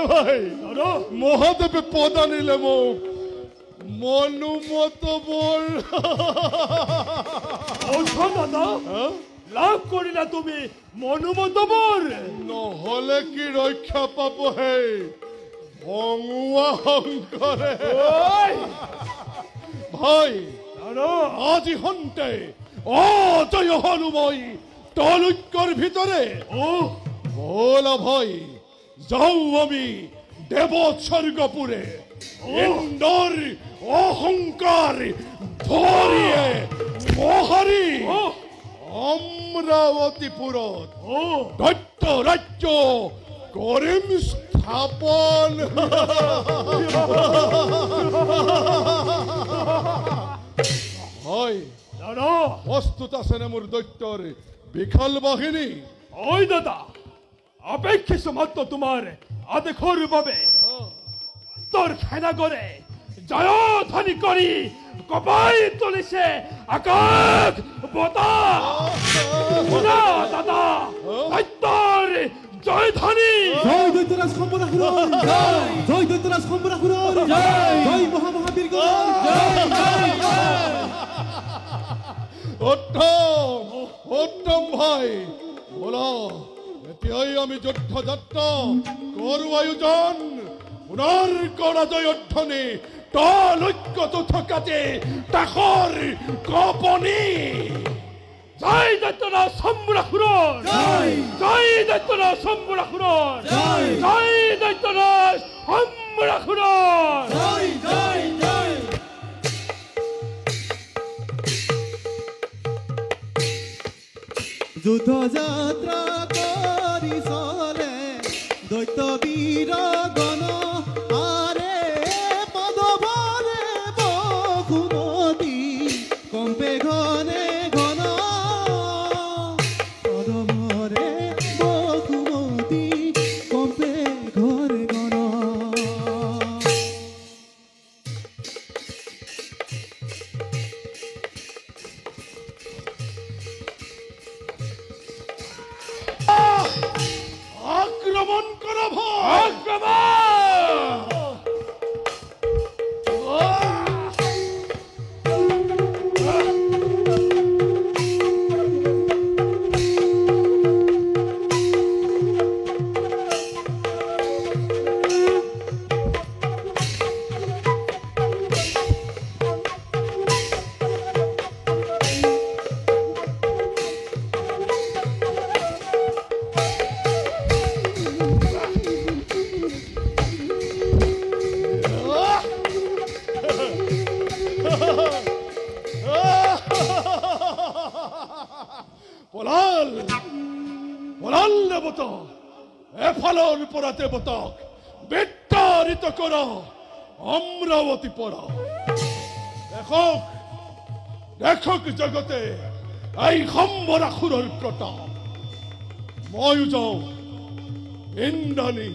ভাই মহাদেবে পদ আনিলে মোক মনুমত বৰ দাদা লাভ কৰিলা তুমি মনুমত বৰ নহলে কি ৰক্ষা পাব হে ভঙুৱা শংকৰে ভাই আজি সন্তে অজয় হলো মই তলুক্যৰ ভিতৰে বলা ভাই যাও আমি দেৱস্বৰ্গপুৰে ইন্দৰ অহংকাৰ ধৰিয়ে মহাৰি অমৰাৱতীপুৰত দৈত্য ৰাজ্য কৰিম স্থাপন হয় প্ৰস্তুত আছেনে মোৰ দৈত্যৰ বিশাল বাহিনী ঐ দাদা অপেক্ষিছো মাত্ৰ তোমাৰ আদেশৰ বাবে তোর সেনাগরে জয়ধ্বনি করি কপাই তুলিছে আকাশ বতাস শুনা দাদা দৈত্যর জয়ধ্বনি জয় দৈত্যরাজ সম্বরাসুর জয় দৈত্যরাজ সম্বরাসুর জয় মহামহাবীর উত্তম ভাই বলো এতিয়াই আমি যুদ্ধ যাত্ৰা কৰো আয়োজন পুনৰ কৰা জয়ধ্বনি তলুক্যটো থকাতে তাখৰ কপনি জয় দৈত্যৰাজ সম্বৰাসুৰৰ জয় দৈত্যৰাজ সম্বৰাসুৰৰ জয় দৈত্যৰাজ সম্বৰাসুৰৰ জয় জয় জয় যুদ্ধ যাত্ৰা কৰি চলে দৈত্য বীৰ গণ আৰে পদভৰে বসুমতী কম্পে ঘনে ঘন পদভৰে বসুমতী কম্পে ঘনে ঘন আক্ৰমণ কৰা ভাই আক্ৰমণ পলাল পলাল দেবতা এফালৰ পৰা দেবতাক বিতাড়িত কৰ অমৰাৱতী পৰা দেখক দেখক জগতে এই সম্বৰাসুৰৰ প্ৰতাপ ময়ো যাওঁ ইন্দ্ৰাণী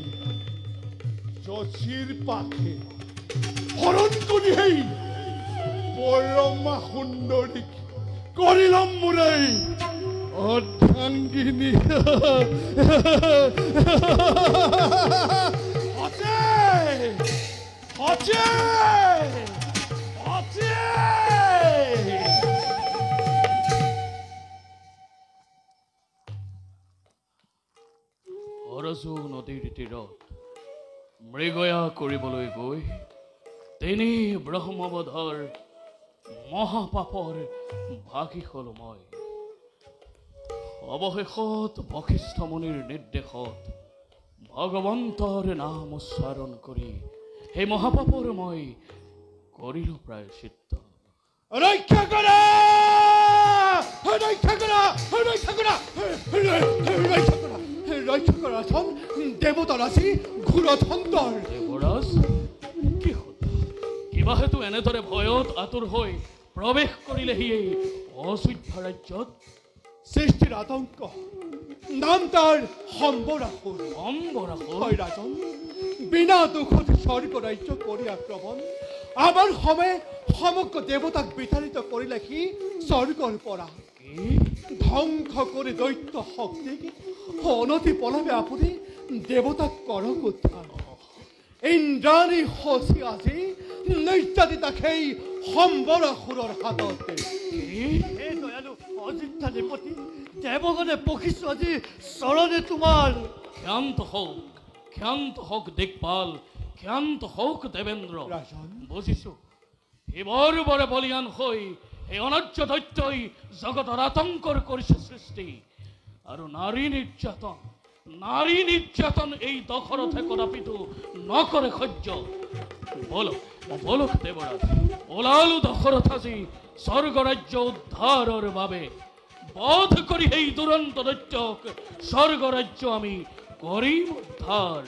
শশীৰ পাখে হৰণ কৰি সেই পৰমা সুন্দৰীক কৰিলাম মোৰে অৰ্ধাংগিনী আছে আছে আছে অৰজু নদীৰ তীৰত মৃগয়া কৰিবলৈ গৈ তিনি ব্ৰহ্মবধৰ মহাপাপৰ ভাগী হলো মই অৱশেষত বশিষ্ঠ মুনিৰ নিৰ্দেশত ভগৱন্তৰ নাম উচ্চাৰণ কৰি সেই মহাপাপৰ মই কৰিলো প্ৰায়শ্চিত্ত ৰক্ষা কৰা ৰক্ষা কৰা ৰক্ষা কৰা ৰক্ষা কৰা ৰক্ষা কৰাচোন দেৱতাৰাচি ঘূৰধন্দৰ দেৱৰাজ কি হ'ল কিবা হেতু এনেদৰে ভয়ত আতুৰ হৈ প্ৰৱেশ কৰিলেহি এই অযোধ্য ৰাজ্যত সৃষ্টিৰ আতংক নাম তাৰ সম্বৰাসুৰ সম্বৰাসুৰ ৰাজন বিনা দুখত স্বৰ্গ ৰাজ্য কৰি আক্ৰমণ আমাৰ সময়ে সমগ্ৰ দেৱতাক বিতাড়িত কৰিলে সি স্বৰ্গৰ পৰা কি ধ্বংস কৰি দৈত্য শক্তিক অনতি পলমে আপুনি দেৱতাক কৰক উদ্ধাৰ। ইন্দ্ৰাণী শচী আজি নিৰ্যাতিতা সেই সম্বৰাসুৰৰ হাতত। হে দয়ালু অযোধ্যা নৃপতি, দেৱগণে পখিছো আজি চৰণে তোমাৰ। ক্ষান্ত হওক দিকপাল, ক্ষান্ত হওক দেৱেন্দ্ৰ। বুজিছো, শিৱৰ বৰে বলিয়ান হৈ এই অনাৰ্য দৈত্যই জগতৰ আতংকৰ কৰিছে সৃষ্টি। আৰু নাৰী নিৰ্যাতন এই দশৰথে কদাপিতো নকৰে সহ্য। বলক দেৱৰাজ, ওলালো দশৰথ আজি স্বৰ্গৰাজ্য উদ্ধাৰৰ বাবে। বধ কৰি সেই দুৰন্ত দৈত্যক স্বৰ্গৰাজ্য আমি কৰিম উদ্ধাৰ।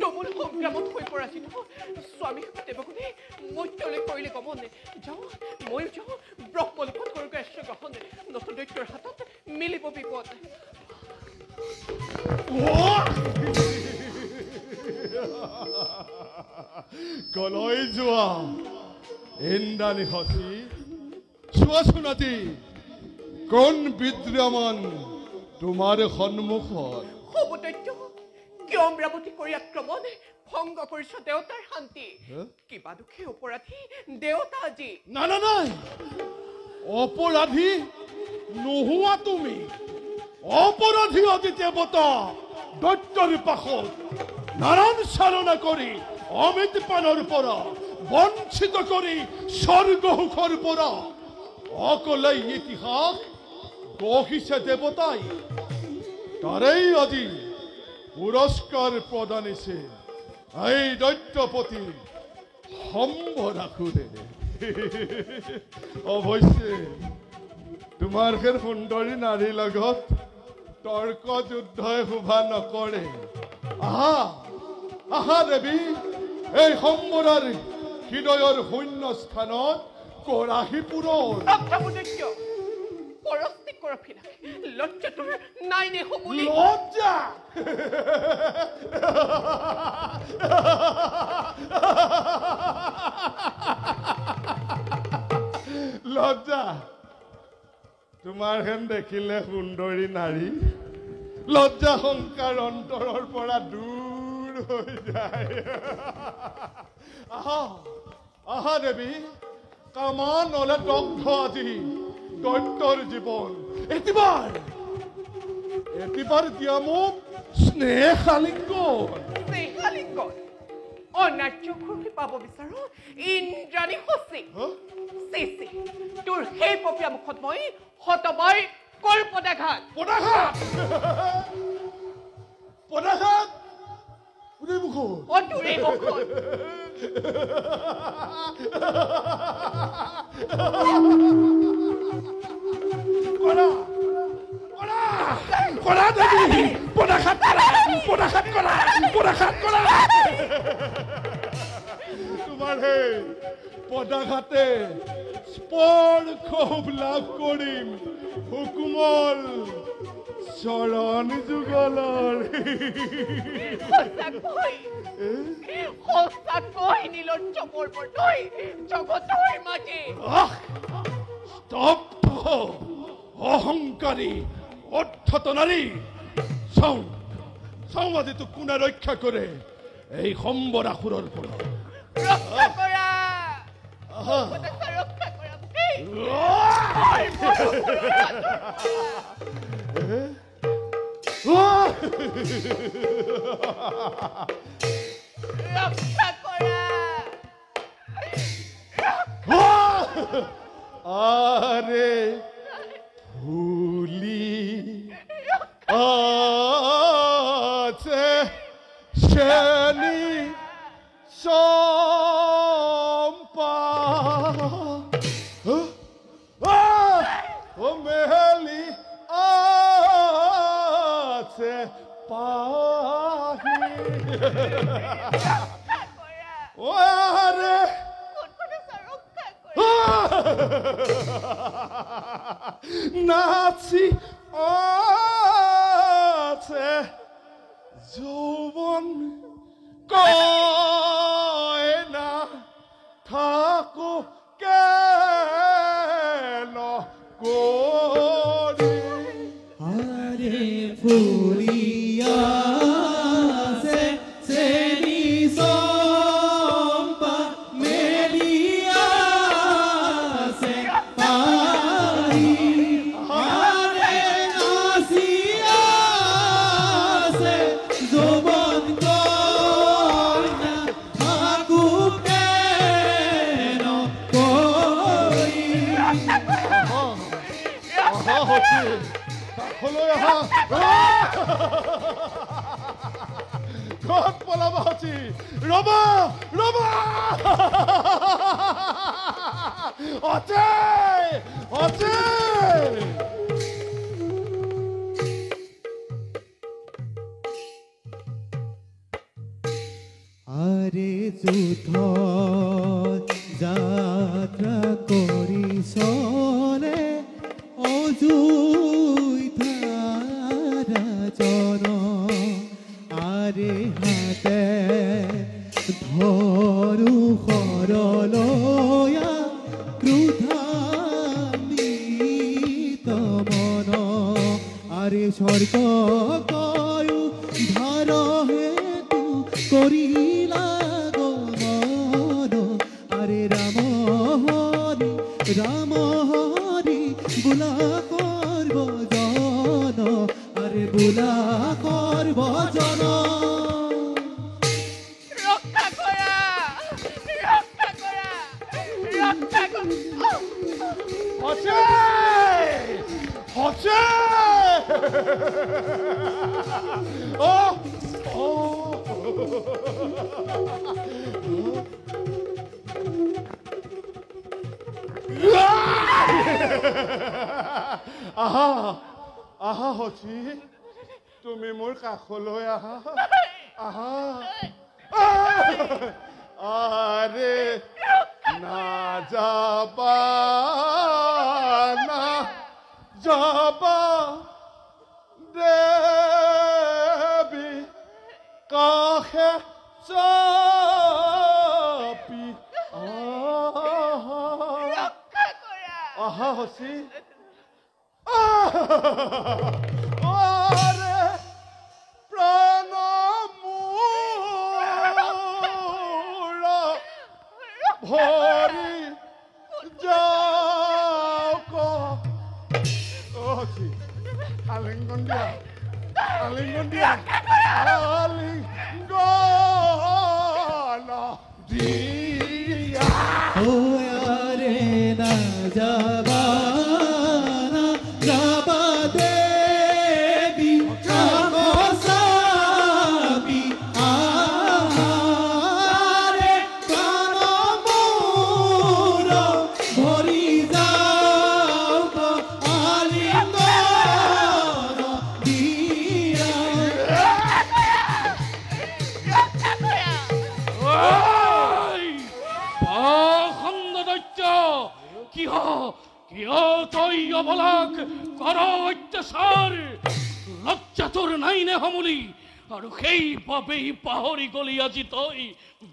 ডবল সংগ্ৰামত হৈ পৰাছিল স্বামী দেৱগুণে মৈত্যলৈ কৰিলে গমনে। যাওঁ ময়ো যাওঁ ব্ৰহ্মলোকত কৰোঁ আশ্ৰয় গ্ৰহণ। নতুন দৈত্যৰ হাতত মিলিব বিপদ। কলৈ যোৱা ইন্দ্ৰাণী শচী, চোৱাচোন আজি কোন বিদ্যমান তোমাৰ সন্মুখত। হ'ব দৈত্য, কিয় অমৰাৱতী কৰি আক্ৰমণ ভংগ কৰিছ দেৱতাৰ শান্তি। কিবা দুখে অপৰাধী দেৱতা আজি। নাই, অপৰাধী নোহোৱা তুমি। অপৰাধী আজি দেৱতা দৈত্যৰ পাশত নাৰায়ণ চালনা কৰি অমিত পানৰ পৰা বঞ্চিত কৰি স্বৰ্গ সুখৰ পৰা অকলে ইতিহাস গঢ়িছে দেৱতাই। তাৰেই আজি পুৰস্কাৰ প্ৰদানিছে এই দৈত্যপতি সম্বৰাসুৰে। অৱশ্যে তোমাৰ সেই সুন্দৰী নাৰীৰ লগত তৰ্ক যুদ্ধই শোভা নকৰে। আহা দেৱী, এই সম্বৰাৰ হৃদয়ৰ শূন্য স্থানত কৰাহী পূৰণ। পৰস্তি কৰফিনা লজ্জা তোৰ নাই নে হবলি? লজ্জা লজ্জা তোমাৰ হেন দেখিলে সুন্দৰী নাৰী লজ্জা শংকাৰ অন্তৰৰ পৰা দূৰ হৈ যায়। আহা দেৱী, কামান নলে দগ্ধ আজি দৈত্যৰ জীৱন। এতিবাৰ দিয়া মোক স্নেহ আলিংগন। অনাৰ্য ঘূৰি পাব বিচাৰো ইন্দ্ৰাণী শচী। তোৰ সেই পপীয়া মুখত মই শতবাৰ কৰ পদাঘাত। তোৰে মুখত তোৰে মুখত তোমাৰ সেই পদাঘাতে স্পৰ্শ লাভ কৰিম হুকুমল চৰণ যুগলৰ। সঁচাকৈ নীলজ্জ পৰ্বতই জগতৰ মাজে স্তব্ধ অহংকাৰী অৰ্থত নাৰী। চাওঁ আজি তোক কোনে ৰক্ষা কৰে এই সম্বৰাসুৰৰ পৰা। ৰক্ষা কৰা আরে ভুলি আছে শ্রেণী সম্পা ও মেহলি আছে পাহি ওরে নাচি আছে যৌবন কয় না থাকো কেন করি আরে ফুলিয়াছে শ্রেণী সম্পা মেলিয়াছে পারি আরে আসিয়াছে যৌবন কন্যা থাকুক কেন করি আহা হচ্ছে হলো আহা ঘর পলাবা হচ্ছে রবা রবা আছে আছে আরে যুদ্ধ যাত্রা করি সরে অযুধারাজন আরে হাতে ধরু সরলয়া ক্রুধান্বিত মন আরে স্বর্গ কয়ু ধার হেতু করিলা গমন আরে রাম হরি বুলা করব জন আরে বুলা করব জন রক্ষা করা রক্ষা করা রক্ষা করা হচ্ছে হচ্ছে ও ও আহা আহা হচি তুমি মোৰ কাষলৈ আহা আহা আরে না যাবা না যাবা দেবী কাষে চাপি রক্ষা করা আহা হচি আরে প্রাণ মোৰ ভৰি যাওক হচি আলিঙ্গন দিয়া আলিঙ্গন দিয়া আলিঙ্গন দিয়া ও আরে না যাবা না যাবা দেবী চাপি আরে প্রাণ মোর ভরি যাও আলিঙ্গন দিয়া রক্ষা করা ওই পাখণ্ড দৈত্য কিয় কিয় তই অবলাক কৰ অত্যাচাৰ লজ্জা তোৰ নাই নে সমুলি আৰু সেইবাবেই পাহৰি গলি আজি তই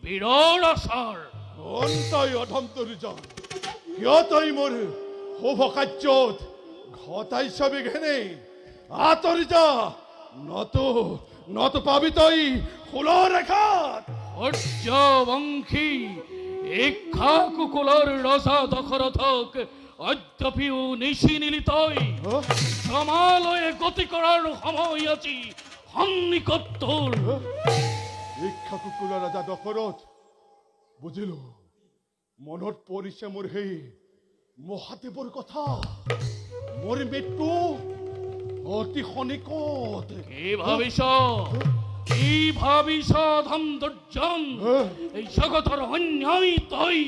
বীৰৰ আচাৰ অন্তই অধমটোৰ জন কিয় তই মোৰ শুভ কাৰ্যত ঘটাই ছবি ঘেনে আঁতৰি যা নতো পাবি তই ফুলৰ ৰেখাত সূৰ্যবংশী ইক্ষাকুকুলৰ ৰজা দশৰথক অদ্যপিও নিচিনিলি তই সমালয়ে গতি কৰাৰ সময় আজি সন্নিকট তোৰ ইক্ষাকুকুলৰ ৰজা দশৰথ বুজিলো মনত পৰিছে মোৰ সেই মহাদেৱৰ কথা মোৰ মৃত্যু অতি সনিকট কি ভাবিছ ধন দুৰ্জন এই জগতৰ অন্যায় তই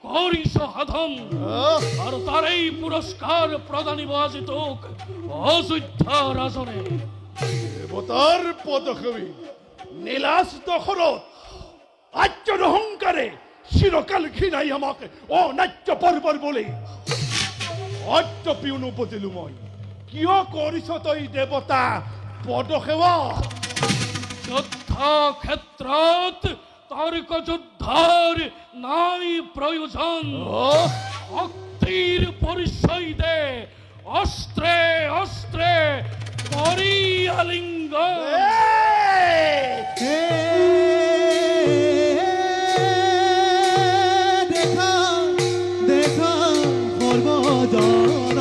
কৰিছ সাধন আৰু তাৰেই পুৰস্কাৰ প্ৰদানিব আজি তোক অযোধ্যা ৰাজনে দেৱতাৰ পদকবি নীলাস দশৰথ আৰ্যৰ অহংকাৰে চিৰকাল ঘৃণাই আমাক অনাট্য পৰ্বৰ বুলি অদ্যপিও নুবুজিলো মই কিয় কৰিছ তই দেৱতা পদসেৱা যুদ্ধ ক্ষেত্ৰত তৰ্ক যুদ্ধৰ নাই প্ৰয়োজন শক্তিৰ পৰিচয় দে অস্ত্ৰে অস্ত্ৰে কৰি আলিংগন দেখা দেখা সৰ্বজন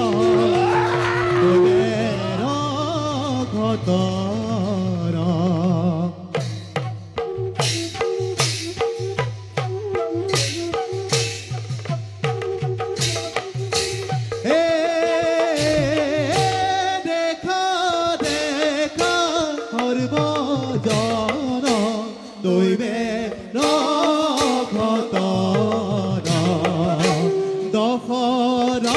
ঘটৰ দেখা দেখা সৰ্বজন দৈবে ঘটৰ দশৰথৰ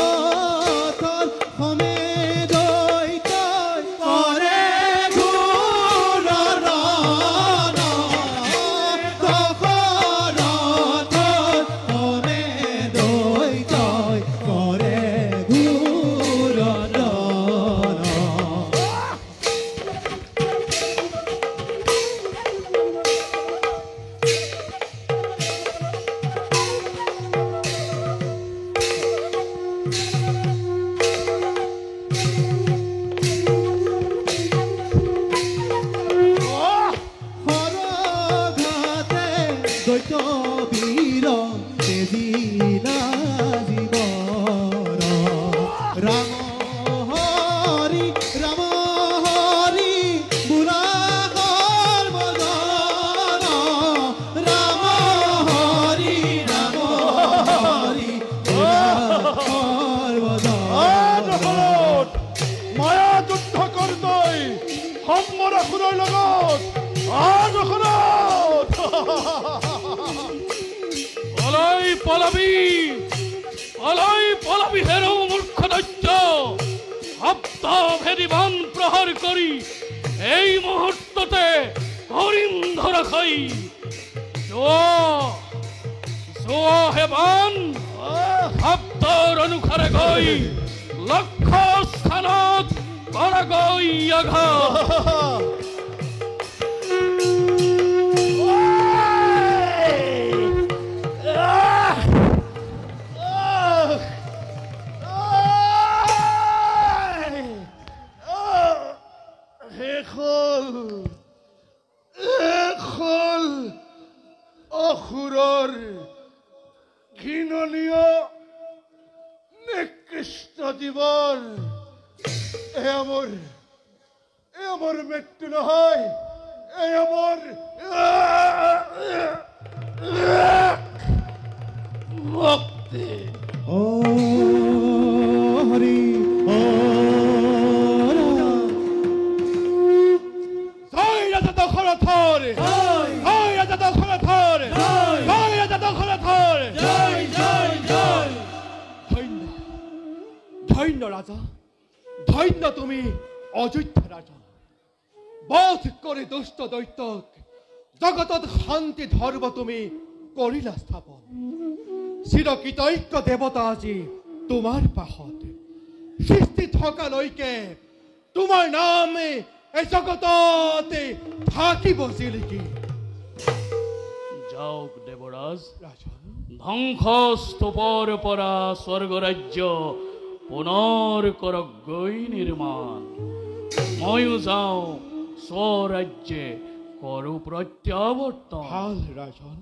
সমেদৈ কৰে ঘূৰণৰ দশৰথৰ সমেদৈ কৰে ঘূৰণৰ সৰঘাতে দৈত্য বীৰ তেজিলা জীৱৰ ৰাম হৰি বুঢ়া সৰ্বজন ৰাম হৰি বুঢ়া সৰ্বজন মায়া যুদ্ধ কৰ তই সম্মৰ আসুৰৰ লগত পলাই পলাবি হেৰৌ মূৰ্খ দৈত্য শব্দ ভেদি বান প্ৰহাৰ কৰি এই মুহূৰ্ততে কৰিম ধৰাশাই যোৱা হেবান শব্দৰ অনুসাৰে গৈ লক্ষ্য স্থানত কৰাগৈ আঘাত অসুৰৰ ঘৃণনীয় নিকৃষ্ট জীৱৰ এয়া মোৰ মৃত্যু নহয় এয়া মোৰ মুক্তি হৰি জয় ৰাজা দশৰথৰ জয় ৰাজা দশৰথৰ জয় ৰাজা দশৰথৰ ধন্য ধন্য ৰাজা ধন্য তুমি অযোধ্যা ৰাজা বধ কৰি দুষ্ট দৈত্যক জগতত শান্তি ধৰ্ম তুমি কৰিলা স্থাপন চিৰকৃতজ্ঞ দেৱতা আজি তোমাৰ পাশত সৃষ্টি থকালৈকে তোমাৰ নাম এই জগততে থাকিব জিলিকি যাওক দেৱৰাজ ৰাজন ধ্বংস স্তূপৰ পৰা স্বৰ্গৰাজ্য পুনৰ কৰক গৈ নিৰ্মাণ ময়ো যাওঁ স্বৰাজ্যে কৰো প্ৰত্যাৱৰ্তন ভাল ৰাজন